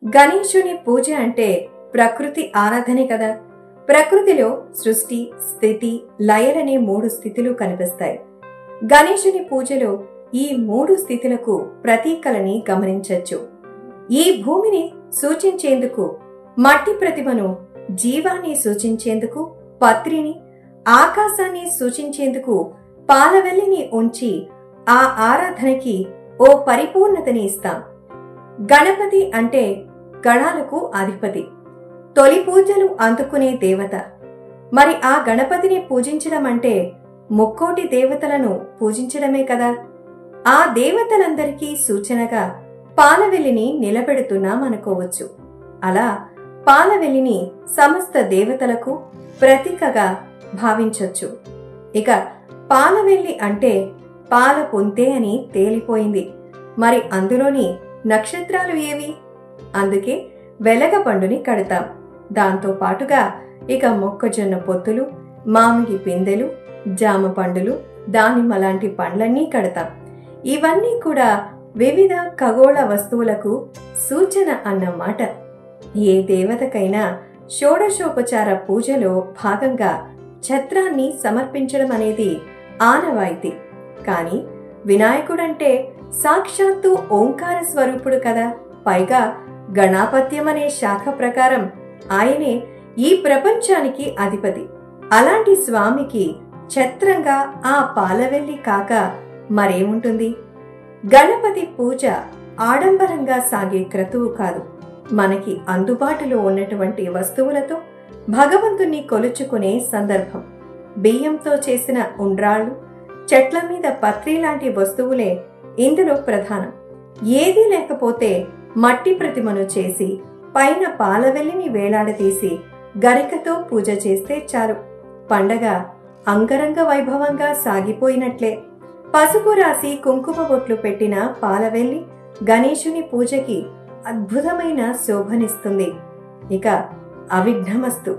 గణేశుని పూజ అంటే ప్రకృతి ఆరాధనే కదా. ప్రకృతిలో సృష్టి, స్థితి, లయలనే 3 స్థితులు కనిపిస్తాయి. గణేశుని పూజలో ఈ 3 స్థితులకు ప్రతీకలని గమనించొచ్చు. ఈ భూమిని సూచించేందుకు మట్టి ప్రతిమను, జీవాన్ని సూచించేందుకు పత్రిని, ఆకాశాన్ని సూచించేందుకు పాలవెల్లిని ఉంచి ఆ ఆరాధనకి ఓ పరిపూర్ణతని ఇస్తాం. గణపతి అంటే గణాలకు అధిపతి, తొలి పూజలు అందుకునే దేవత. మరి ఆ గణపతిని పూజించడం అంటే ముక్కోటి దేవతలను పూజించడమే కదా. ఆ దేవతలందరికీ సూచనగా పాలవెల్లిని నిలబెడుతున్నామనుకోవచ్చు. అలా పాలవెల్లిని సమస్త దేవతలకు ప్రతీకగా భావించొచ్చు. ఇక పాలవెల్లి అంటే పాల పొంతే అని తేలిపోయింది. మరి అందులోని నక్షత్రాలు ఏవి? అందుకే వెలగపండుని కడతాం. దాంతో పాటుగా ఇక మొక్కజొన్న పొత్తులు, మామిడి పిందెలు, జామ పండులు, దానిమ్మ లాంటి పండ్లన్నీ కడతాం. ఇవన్నీ కూడా వివిధ ఖగోళ వస్తువులకు సూచన అన్నమాట. ఏ దేవతకైనా షోడశోపచార పూజలో భాగంగా ఛత్రాన్ని సమర్పించడం అనేది ఆనవాయితీ. కానీ వినాయకుడంటే సాక్షాత్తు ఓంకార స్వరూపుడు కదా. పైగా గణాపత్యం అనే శాఖ ప్రకారం ఆయనే ఈ ప్రపంచానికి అధిపతి. అలాంటి స్వామికి ఛత్రంగా ఆ పాలవెల్లి కాక మరేముంటుంది? గణపతి పూజ ఆడంబరంగా సాగే క్రతువు కాదు. మనకి అందుబాటులో ఉన్నటువంటి వస్తువులతో భగవంతుణ్ణి కొలుచుకునే సందర్భం. బియ్యంతో చేసిన ఉండ్రాళ్ళు, చెట్ల మీద పత్రి లాంటి వస్తువులే ఇందులో ప్రధానం. ఏదీ లేకపోతే మట్టి ప్రతిమను చేసి పైన పాలవెల్లిని వేలాడదీసి గరికతో పూజ చేస్తే చాలు. పండగ అంగరంగ వైభవంగా సాగిపోయినట్లే. పసుపు రాసి కుంకుమ బొట్లు పెట్టిన పాలవెల్లి గణేశుని పూజకి అద్భుతమైన శోభనిస్తుంది. ఇక అవిఘ్నమస్తు.